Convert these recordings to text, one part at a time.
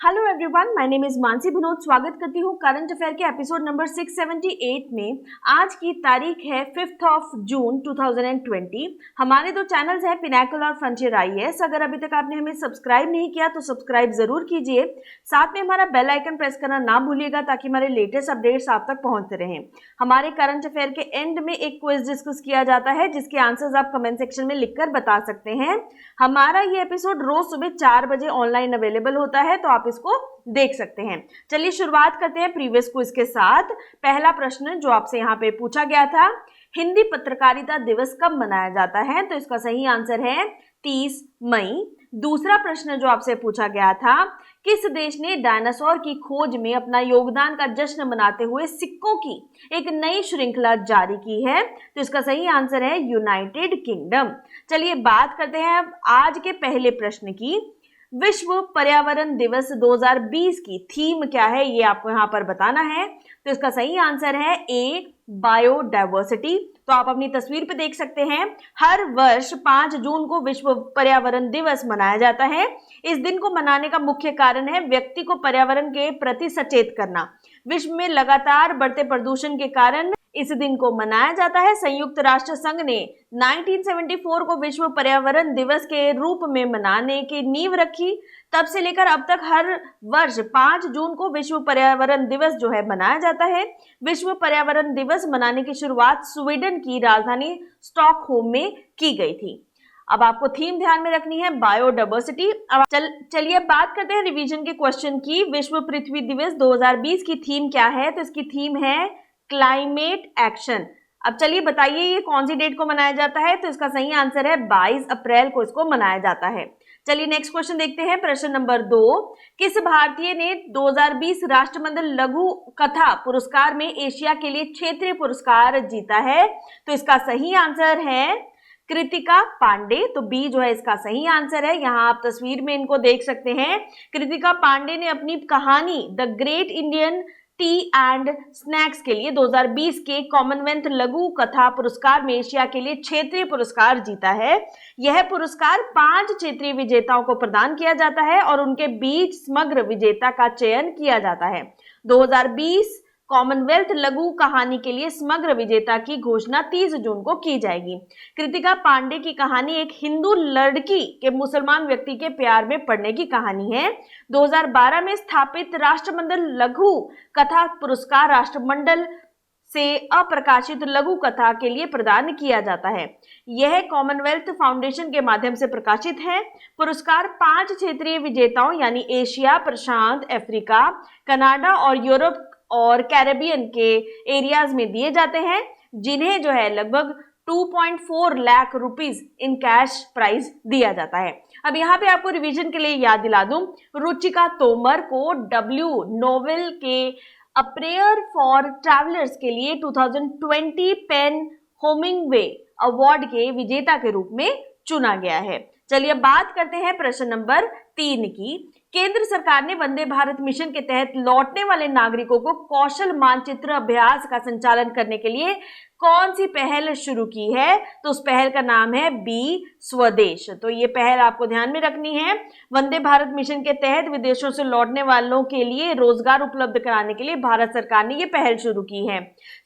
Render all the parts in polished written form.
Hello everyone, my name is Mansi Vinod. स्वागत करती हूँ करंट अफेयर के एपिसोड नंबर 678 में। आज की तारीख है 5 जून 2020। हमारे दो चैनल्स हैं, पिनाकल और फ्रंटियर आईएएस। अगर अभी तक आपने हमें सब्सक्राइब नहीं किया तो सब्सक्राइब जरूर कीजिए। साथ में हमारा बेल आइकन प्रेस करना ना भूलिएगा ताकि हमारे लेटेस्ट अपडेट्स आप तक पहुंचते रहें। हमारे करंट अफेयर के एंड में एक क्विज डिस्कस किया जाता है जिसके आंसर्स आप कमेंट सेक्शन में लिखकर बता सकते हैं। हमारा ये एपिसोड रोज सुबह 4 बजे ऑनलाइन अवेलेबल होता है, तो आप इसको देख सकते हैं। चलिए शुरुआत करते हैं प्रीवियस क्विज के साथ। पहला प्रश्न जो आपसे यहाँ पे पूछा गया था, हिंदी पत्रकारिता दिवस कब मनाया जाता है? तो इसका सही आंसर है 30 मई। दूसरा प्रश्न जो आपसे पूछा गया था, किस देश ने डायनासोर की खोज में अपना योगदान का जश्न मनाते हुए सिक्कों की एक नई श्रृंखला जारी की है? तो इसका सही आंसर है यूनाइटेड किंगडम। चलिए बात करते हैं आज के पहले प्रश्न की। विश्व पर्यावरण दिवस 2020 की थीम क्या है, ये आपको यहाँ पर बताना है। तो इसका सही आंसर है ए, बायोडायवर्सिटी। तो आप अपनी तस्वीर पे देख सकते हैं, हर वर्ष 5 जून को विश्व पर्यावरण दिवस मनाया जाता है। इस दिन को मनाने का मुख्य कारण है व्यक्ति को पर्यावरण के प्रति सचेत करना। विश्व में लगातार बढ़ते प्रदूषण के कारण इस दिन को मनाया जाता है। संयुक्त राष्ट्र संघ ने 1974 को विश्व पर्यावरण दिवस के रूप में मनाने की नींव रखी। तब से लेकर अब तक हर वर्ष 5 जून को विश्व पर्यावरण दिवस जो है मनाया जाता है। विश्व पर्यावरण दिवस मनाने की शुरुआत स्वीडन की राजधानी स्टॉकहोम में की गई थी। अब आपको थीम ध्यान में रखनी है, बायोडायवर्सिटी। अब चलिए बात करते हैं रिवीजन के क्वेश्चन की। विश्व पृथ्वी दिवस 2020 की थीम क्या है? तो इसकी थीम है क्लाइमेट एक्शन। अब चलिए बताइए ये कौन सी डेट को मनाया जाता है? तो इसका सही आंसर है 22 अप्रैल को इसको मनाया जाता है। चलिए नेक्स्ट क्वेश्चन देखते हैं, प्रश्न नंबर 2। किस भारतीय ने 2020 राष्ट्रमंडल लघु कथा पुरस्कार में एशिया के लिए क्षेत्रीय पुरस्कार जीता है? तो इसका सही आंसर है कृतिका पांडे। तो बी जो है इसका सही आंसर है। यहाँ आप तस्वीर में इनको देख सकते हैं। कृतिका पांडे ने अपनी कहानी the great Indian T and snacks के लिए 2020 के कॉमनवेल्थ लघु कथा पुरस्कार में एशिया के लिए क्षेत्रीय पुरस्कार जीता है। यह पुरस्कार 5 क्षेत्रीय विजेताओं को प्रदान किया जाता है और उनके बीच समग्र विजेता का चयन किया जाता है। 2020 कॉमनवेल्थ लघु कहानी के लिए समग्र विजेता की घोषणा 30 जून को की जाएगी। कृतिका पांडे की कहानी एक हिंदू लड़की के मुसलमान व्यक्ति के प्यार में पड़ने की कहानी है। 2012 में स्थापित राष्ट्रमंडल लघु कथा पुरस्कार राष्ट्रमंडल से अप्रकाशित लघु कथा के लिए प्रदान किया जाता है। यह कॉमनवेल्थ फाउंडेशन के माध्यम से प्रकाशित है। पुरस्कार 5 क्षेत्रीय विजेताओं यानी एशिया, प्रशांत, अफ्रीका, कनाडा और यूरोप और कैरेबियन के एरियाज में दिए जाते हैं, जिन्हें जो है लगभग 2.4 lakh rupees in cash prize दिया जाता है। अब यहाँ पे आपको रिवीजन के लिए याद दिला दूं, रुचिका तोमर को डब्ल्यू नोवेल के अ प्रेयर फॉर ट्रैवलर्स के लिए 2020 पेन होमिंगवे अवार्ड के विजेता के रूप में चुना गया है। चलिए बात करते हैं प्रश्न नंबर 3 की। केंद्र सरकार ने वंदे भारत मिशन के तहत लौटने वाले नागरिकों को कौशल मानचित्र अभ्यास का संचालन करने के लिए कौन सी पहल शुरू की है? तो उस पहल का नाम है बी स्वदेश। तो ये पहल आपको ध्यान में रखनी है। वंदे भारत मिशन के तहत विदेशों से लौटने वालों के लिए रोजगार उपलब्ध कराने के लिए भारत सरकार ने ये पहल शुरू की है।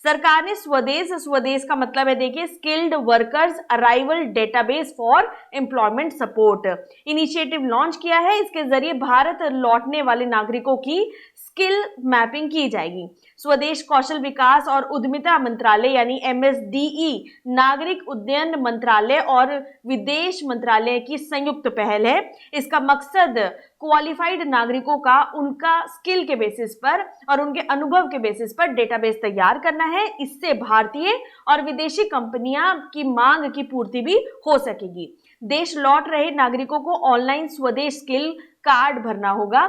सरकार ने स्वदेश का मतलब है, देखिए, skilled workers arrival database for employment support initiative launch किया है। इसके जरिए भारत लौटने वाले नागरिकों की स्किल मैपिंग की जाएगी। स्वदेश कौशल विकास और उद्यमिता मंत्रालय यानी MSDE, नागरिक उड्डयन मंत्रालय और विदेश मंत्रालय की संयुक्त पहल है। इसका मकसद क्वालिफाइड नागरिकों का उनका स्किल के बेसिस पर और उनके अनुभव के बेसिस पर डेटाबेस तैयार करना है। इससे भारतीय और विदेशी कंपनियां की मांग की पूर्ति भी हो सकेगी। देश लौट रहे नागरिकों को ऑनलाइन स्वदेश स्किल कार्ड भरना होगा।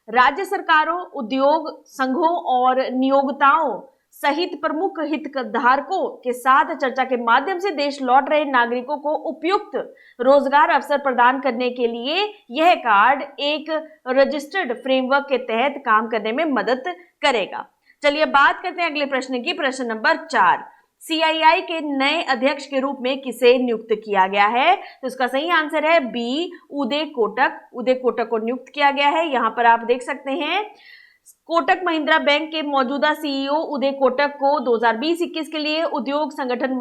राज्य सरकारों, उद्योग संघों और नियोक्ताओं सहित प्रमुख हितधारकों के साथ चर्चा के माध्यम से देश लौट रहे नागरिकों को उपयुक्त रोजगार अवसर प्रदान करने के लिए यह कार्ड एक रजिस्टर्ड फ्रेमवर्क के तहत काम करने में मदद करेगा। चलिए बात करते हैं अगले प्रश्न की, प्रश्न नंबर 4। सीआईआई के नए अध्यक्ष के रूप में किसे नियुक्त किया गया है? तो इसका सही आंसर है बी, उदय कोटक। उदय कोटक को नियुक्त किया गया है। यहां पर आप देख सकते हैं कोटक महिंद्रा बैंक के मौजूदा सीईओ उदय कोटक को 2020-21 के लिए उद्योग संगठन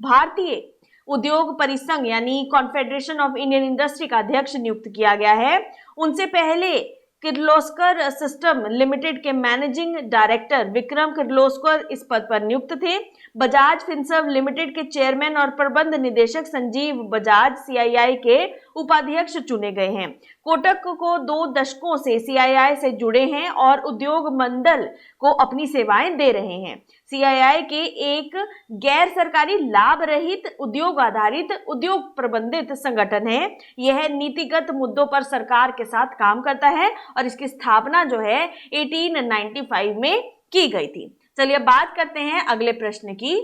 भारतीय उद्योग परिसंघ यानी कॉन्फेडरेशन ऑफ इंडियन इंडस्ट्री का अध्यक्ष नियुक्त किया गया है। उनसे पहले किर्लोस्कर सिस्टम लिमिटेड के मैनेजिंग डायरेक्टर विक्रम किर्लोस्कर इस पद पर नियुक्त थे। बजाज फिनसर्व लिमिटेड के चेयरमैन और प्रबंध निदेशक संजीव बजाज सीआईआई के उपाध्यक्ष चुने गए हैं। कोटक को 2 दशकों से सीआईआई से जुड़े हैं और उद्योग मंडल को अपनी सेवाएं दे रहे हैं। सीआईआई के एक गैर सरकारी लाभ रहित उद्योग आधारित उद्योग प्रबंधित संगठन है। यह नीतिगत मुद्दों पर सरकार के साथ काम करता है और इसकी स्थापना जो है 1895 में की गई थी। चलिए बात करते हैं अगले प्रश्न की।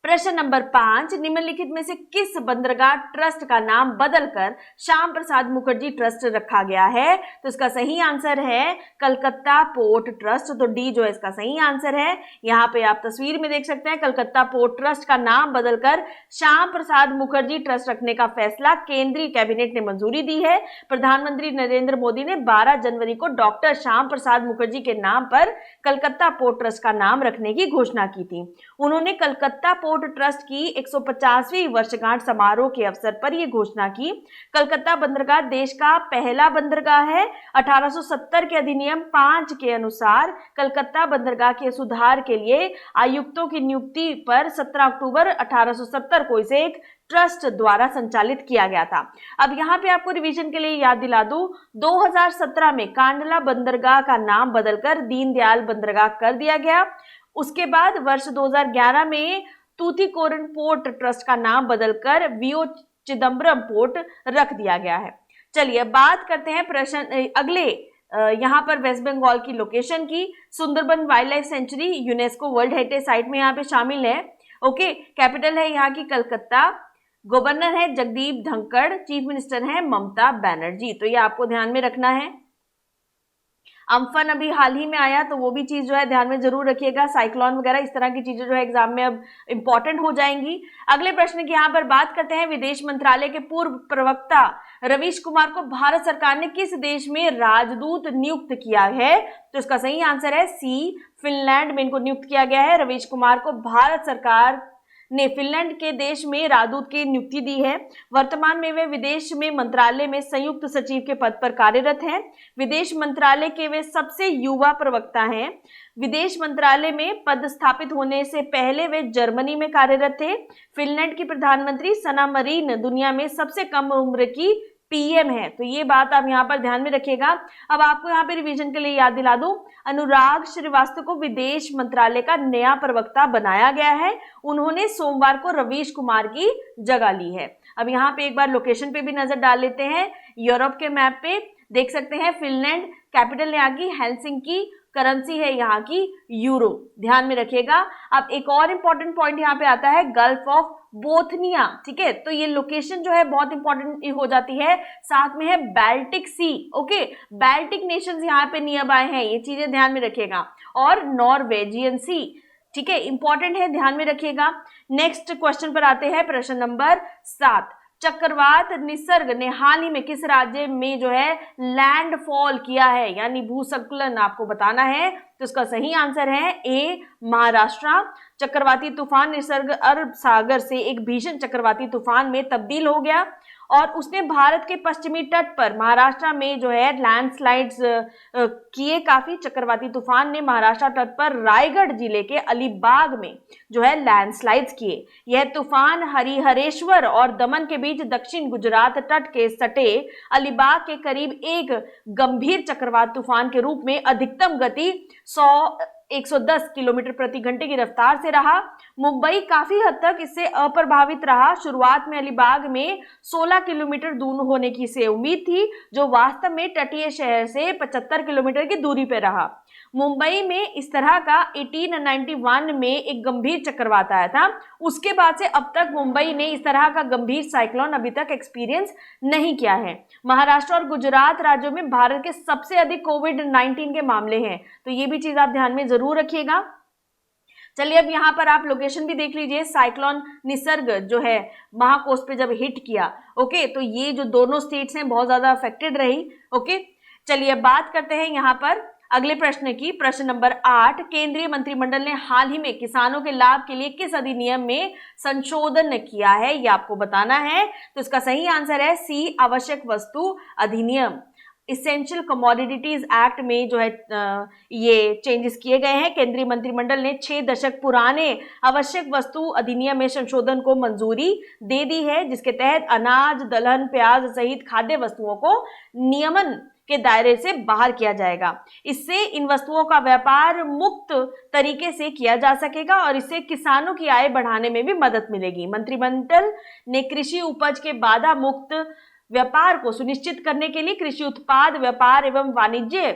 प्रश्न नंबर 5, निम्नलिखित में से किस बंदरगाह ट्रस्ट का नाम बदलकर श्याम प्रसाद मुखर्जी ट्रस्ट रखा गया है? तो इसका सही आंसर है कलकत्ता पोर्ट ट्रस्ट। तो डी जो है इसका सही आंसर है। यहाँ पे आप तस्वीर में देख सकते हैं कलकत्ता पोर्ट ट्रस्ट का नाम बदलकर श्याम प्रसाद मुखर्जी ट्रस्ट रखने का फैसला केंद्रीय कैबिनेट ने मंजूरी दी है। प्रधानमंत्री नरेंद्र मोदी ने 12 जनवरी को डॉक्टर श्याम प्रसाद मुखर्जी के नाम पर कलकत्ता पोर्ट ट्रस्ट का नाम रखने की घोषणा की थी। उन्होंने कलकत्ता पोर्ट ट्रस्ट की 150वीं वर्षगांठ समारोह के अवसर पर यह घोषणा की। कलकत्ता बंदरगाह देश का पहला बंदरगाह है। 1870 के अधिनियम 5 के अनुसार कलकत्ता बंदरगाह के सुधार के लिए आयुक्तों की नियुक्ति पर 17 अक्टूबर 1870 को इसे एक ट्रस्ट द्वारा संचालित किया गया था। अब यहाँ पे आपको रिवीजन के लिए याद दिला दूं, 2017 में कांडला बंदरगाह का नाम बदलकर दीनदयाल बंदरगाह कर दिया गया। उसके बाद वर्ष 2011 में तूतीकोरन पोर्ट ट्रस्ट का नाम बदलकर वीओ चिदम्बरम पोर्ट रख दिया गया है। चलिए बात करते हैं प्रश्न अगले यहाँ पर वेस्ट बंगाल की लोकेशन की। Sundarban wild life sanctuary UNESCO world heritage site में यहाँ पे शामिल है। ओके, कैपिटल है यहाँ की कलकत्ता, गवर्नर है जगदीप धनखड़, चीफ मिनिस्टर है ममता बनर्जी। तो ये आपको ध्यान में रखना है। अम्फन अभी हाल ही में आया तो वो भी चीज जो है ध्यान में जरूर रखिएगा। साइक्लोन वगैरह इस तरह की चीजें जो है एग्जाम में अब इंपॉर्टेंट हो जाएंगी। अगले प्रश्न की यहाँ पर बात करते हैं। विदेश मंत्रालय के पूर्व प्रवक्ता रवीश कुमार को भारत सरकार ने किस देश में राजदूत नियुक्त किया है? तो इसका सही आंसर है सी, फिनलैंड में इनको नियुक्त किया गया है। रवीश कुमार को भारत सरकार ने फिनलैंड के देश में राजदूत की नियुक्ति दी है। वर्तमान में वे विदेश में मंत्रालय में संयुक्त सचिव के पद पर कार्यरत हैं। विदेश मंत्रालय के वे सबसे युवा प्रवक्ता हैं। विदेश मंत्रालय में पद स्थापित होने से पहले वे जर्मनी में कार्यरत थे। फिनलैंड की प्रधानमंत्री सना मरीन दुनिया में सबसे कम उम्र की पीएम है। तो ये बात आप यहाँ पर ध्यान में रखिएगा। अब आपको यहाँ पे रिवीजन के लिए याद दिला दूं, अनुराग श्रीवास्तव को विदेश मंत्रालय का नया प्रवक्ता बनाया गया है। उन्होंने सोमवार को रवीश कुमार की जगह ली है। अब यहाँ पे एक बार लोकेशन पे भी नजर डाल लेते हैं। यूरोप के मैप पे देख सकते हैं फिनलैंड, कैपिटल यहाँ की हेलसिंकी, करेंसी है यहाँ की यूरो, ध्यान में रखिएगा। अब एक और इंपॉर्टेंट पॉइंट यहाँ पे आता है गल्फ ऑफ बोथनिया। ठीक है, तो ये लोकेशन जो है बहुत इंपॉर्टेंट हो जाती है। साथ में है बाल्टिक सी। ओके, बाल्टिक नेशंस यहाँ पे नियर बाय हैं, ये चीजें ध्यान में रखिएगा। और नॉर्वेजियन सी, ठीक है, इंपॉर्टेंट है, ध्यान में रखिएगा। नेक्स्ट क्वेश्चन पर आते हैं, प्रश्न नंबर 7। चक्रवात निसर्ग ने हाल ही में किस राज्य में जो है लैंडफॉल किया है, यानी भूस्खलन आपको बताना है। तो इसका सही आंसर है ए, महाराष्ट्र। चक्रवाती तूफान निसर्ग अरब सागर से एक भीषण चक्रवाती तूफान में तब्दील हो गया और उसने भारत के पश्चिमी तट पर महाराष्ट्र में जो है लैंडस्लाइड्स किए। काफी चक्रवाती तूफान ने महाराष्ट्र तट पर रायगढ़ जिले के अलीबाग में जो है लैंडस्लाइड्स किए। यह तूफान हरिहरेश्वर और दमन के बीच दक्षिण गुजरात तट के सटे अलीबाग के करीब एक गंभीर चक्रवात तूफान के रूप में अधिकतम गति 110 किलोमीटर प्रति घंटे की रफ्तार से रहा। मुंबई काफी हद तक इससे अप्रभावित रहा। शुरुआत में अलीबाग में 16 किलोमीटर दूर होने की से उम्मीद थी, जो वास्तव में तटीय शहर से 75 किलोमीटर की दूरी पर रहा। मुंबई में इस तरह का 1891 में एक गंभीर चक्रवात आया था। उसके बाद से अब तक मुंबई ने इस तरह का गंभीर साइक्लोन अभी तक एक्सपीरियंस नहीं किया है। महाराष्ट्र और गुजरात राज्यों में भारत के सबसे अधिक कोविड-19 के मामले हैं, तो ये भी चीज आप ध्यान में जरूर रखिएगा। चलिए अब यहाँ पर आप लोकेशन भी देख लीजिए, साइक्लोन निसर्ग जो है महाकोस्ट पे जब हिट किया, ओके, तो ये जो दोनों स्टेट्स हैं बहुत ज्यादा अफेक्टेड रही, ओके। चलिए बात करते हैं यहाँ पर अगले प्रश्न की, प्रश्न नंबर 8, केंद्रीय मंत्रिमंडल ने हाल ही में किसानों के लाभ के लिए किस अधिनियम में संशोधन किया है, ये आपको बताना है। तो इसका सही आंसर है सी, आवश्यक वस्तु अधिनियम। इसेंशियल कमोडिटीज एक्ट में जो है ये चेंजेस किए गए हैं। केंद्रीय मंत्रिमंडल ने 6 दशक पुराने आवश्यक वस्तु अधिनियम में संशोधन को मंजूरी दे दी है, जिसके तहत अनाज, दलहन, प्याज सहित खाद्य वस्तुओं को नियमन के दायरे से बाहर किया जाएगा। इससे इन वस्तुओं का व्यापार मुक्त तरीके से किया जा सकेगा और इससे किसानों की आय बढ़ाने में भी मदद मिलेगी। मंत्रिमंडल ने कृषि उपज के बाधा मुक्त व्यापार को सुनिश्चित करने के लिए कृषि उत्पाद व्यापार एवं वाणिज्य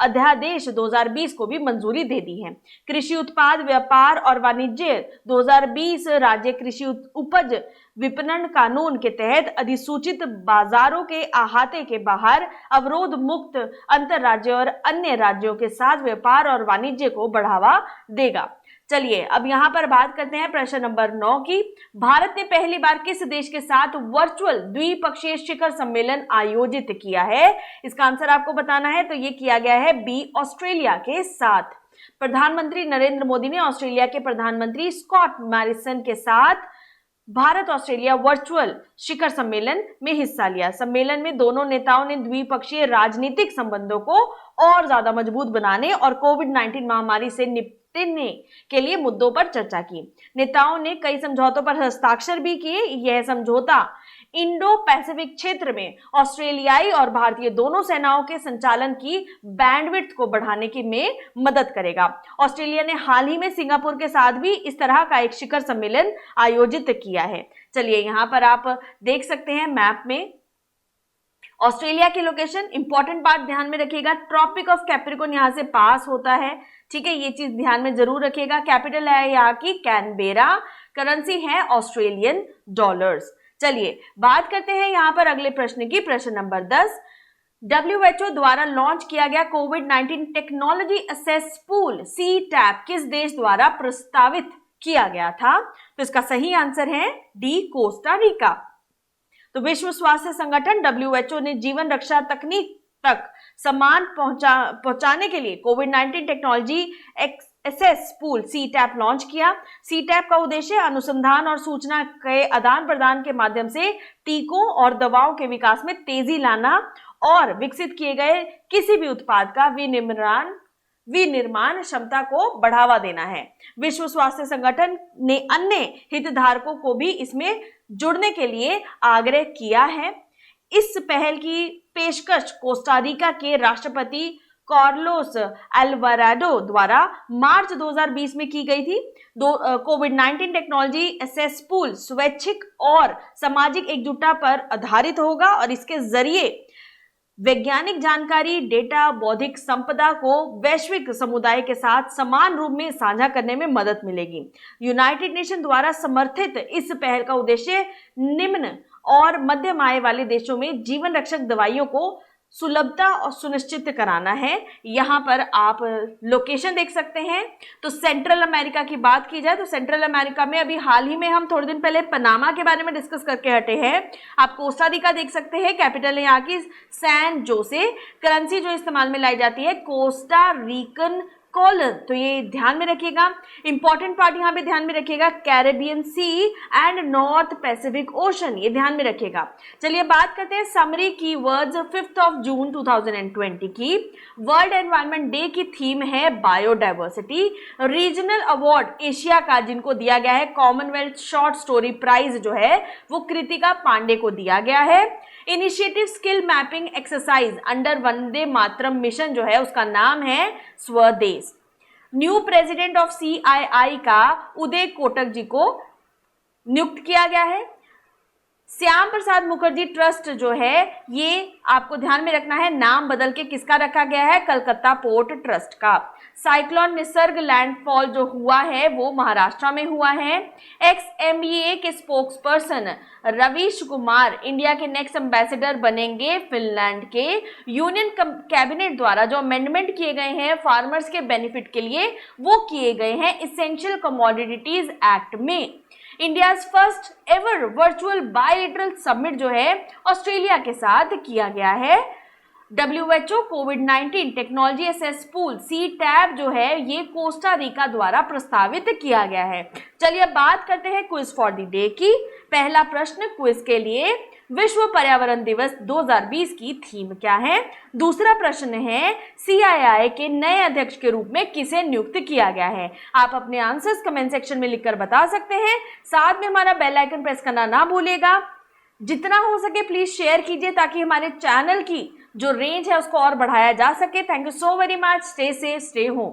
अध्यादेश 2020 को भी मंजूरी दे दी है। कृषि उत्पाद व्यापार और वाणिज्य 2020 राज्य कृषि उपज विपणन कानून के तहत अधिसूचित बाजारों के अहाते के बाहर अवरोध मुक्त अंतर राज्य और अन्य राज्यों के साथ व्यापार और वाणिज्य को बढ़ावा देगा। चलिए अब यहां पर बात करते हैं प्रश्न नंबर 9 की। भारत ने पहली बार किस देश के साथ वर्चुअल द्विपक्षीय शिखर सम्मेलन आयोजित किया है? इसका आंसर आपको बताना है। तो ये किया गया है बी, ऑस्ट्रेलिया के साथ। प्रधानमंत्री नरेंद्र मोदी ने ऑस्ट्रेलिया के प्रधानमंत्री स्कॉट मॉरिसन के साथ भारत ऑस्ट्रेलिया वर्चुअल शिखर सम्मेलन में हिस्सा लिया। सम्मेलन में दोनों नेताओं ने द्विपक्षीय राजनीतिक संबंधों को और ज्यादा मजबूत बनाने और कोविड-19 महामारी से निपटने के लिए मुद्दों पर चर्चा की। नेताओं ने कई समझौतों पर हस्ताक्षर भी किए। यह समझौता इंडो पैसिफिक क्षेत्र में ऑस्ट्रेलियाई और भारतीय दोनों सेनाओं के संचालन की बैंडविड्थ को बढ़ाने की में मदद करेगा। ऑस्ट्रेलिया ने हाल ही में सिंगापुर के साथ भी इस तरह का एक शिखर सम्मेलन आयोजित किया है। चलिए यहाँ पर आप देख सकते हैं मैप में ऑस्ट्रेलिया की लोकेशन। इंपॉर्टेंट बात ध्यान में रखिएगा, ट्रॉपिक ऑफ कैप्रिकॉर्न यहाँ से पास होता है, ठीक है, ये चीज ध्यान में जरूर रखिएगा। कैपिटल है यहाँ की कैनबेरा, करेंसी है ऑस्ट्रेलियन डॉलर्स। चलिए बात करते हैं यहाँ पर अगले प्रश्न की, प्रश्न नंबर 10। WHO द्वारा लॉन्च किया गया कोविड-19 टेक्नोलॉजी असेस पूल CTAP किस देश द्वारा प्रस्तावित किया गया था? तो इसका सही आंसर है डी, कोस्टा रिका। तो विश्व स्वास्थ्य संगठन WHO ने जीवन रक्षा तकनीक तक सम्मान पहुंचाने के लिए कोविड-19 technology access pool CTAP launch किया। CTAP का उद्देश्य अनुसंधान और सूचना के आदान प्रदान के माध्यम से टीकों और दवाओं के विकास में तेजी लाना और विकसित किए गए किसी भी उत्पाद का विनिर्माण क्षमता को बढ़ावा देना है। विश्व स्वास्थ्य संगठन ने अन्य हितधारकों को भी इसमें जुड़ने के लिए आग्रह किया है। इस पहल की पेशकश कोस्टा रिका के राष्ट्रपति कार्लोस अल्वाराडो द्वारा मार्च 2020 में की गई थी। कोविड-19 टेक्नोलॉजी एसेस पूल स्वैच्छिक और सामाजिक एकजुटता पर आधारित होगा और इसके जरिए वैज्ञानिक जानकारी, डेटा, बौद्धिक संपदा को वैश्विक समुदाय के साथ समान रूप में साझा करने में मदद मिलेगी। यूनाइटेड नेशन द्वारा समर्थित इस पहल का उद्देश्य निम्न और मध्यम आय वाले देशों में जीवन रक्षक दवाइयों को सुलभता और सुनिश्चित कराना है। यहाँ पर आप लोकेशन देख सकते हैं। तो सेंट्रल अमेरिका की बात की जाए तो सेंट्रल अमेरिका में अभी हाल ही में हम थोड़े दिन पहले पनामा के बारे में डिस्कस करके हटे हैं। आप कोस्टा रिका देख सकते हैं, कैपिटल है यहाँ की सैन जोसे, करेंसी जो इस्तेमाल में लाई जाती है कोस्टा रिकन कॉलर। तो ये ध्यान में रखिएगा। इंपॉर्टेंट पार्ट यहाँ पे ध्यान में रखिएगा, Caribbean sea and north Pacific ocean, ये ध्यान में रखिएगा। चलिए बात करते हैं समरी कीवर्ड्स 5 जून 2020 की। वर्ल्ड एनवायरनमेंट डे की थीम है बायोडाइवर्सिटी। रीजनल अवार्ड एशिया का जिनको दिया गया है कॉमनवेल्थ शॉर्ट स्टोरी प्राइज जो है वो कृतिका पांडे को दिया गया है। Initiative skill mapping exercise under Vande Mataram mission जो है उसका नाम है स्वदेश। न्यू प्रेसिडेंट ऑफ CII का उदय कोटक जी को नियुक्त किया गया है। श्याम प्रसाद मुखर्जी ट्रस्ट जो है ये आपको ध्यान में रखना है, नाम बदल के किसका रखा गया है, कलकत्ता पोर्ट ट्रस्ट का। साइक्लोन निसर्ग लैंडफॉल जो हुआ है वो महाराष्ट्र में हुआ है। XMEA के spokes person Ravish Kumar India के नेक्स्ट एम्बेसडर बनेंगे फिनलैंड के। यूनियन कैबिनेट द्वारा जो अमेंडमेंट किए गए हैं फार्मर्स के बेनिफिट के लिए वो किए गए हैं इसेंशियल कमोडिटीज एक्ट में। India first ever virtual bilateral summit जो है ऑस्ट्रेलिया के साथ किया गया है। WHO कोविड-19 टेक्नोलॉजी एसेस पूल CTAB जो है ये कोस्टा रिका द्वारा प्रस्तावित किया गया है। चलिए अब बात करते हैं क्विज फॉर द डे की। पहला प्रश्न क्विज के लिए, विश्व पर्यावरण दिवस 2020 की थीम क्या है? दूसरा प्रश्न है CII के नए अध्यक्ष के रूप में किसे नियुक्त किया गया है? आप अपने आंसर्स कमेंट सेक्शन में लिखकर बता सकते हैं। साथ में हमारा बेल आइकन प्रेस करना ना भूलिएगा। जितना हो सके प्लीज शेयर कीजिए ताकि हमारे चैनल की जो रेंज है उसको और बढ़ाया जा सके। Thank you so very much. Stay safe, stay home.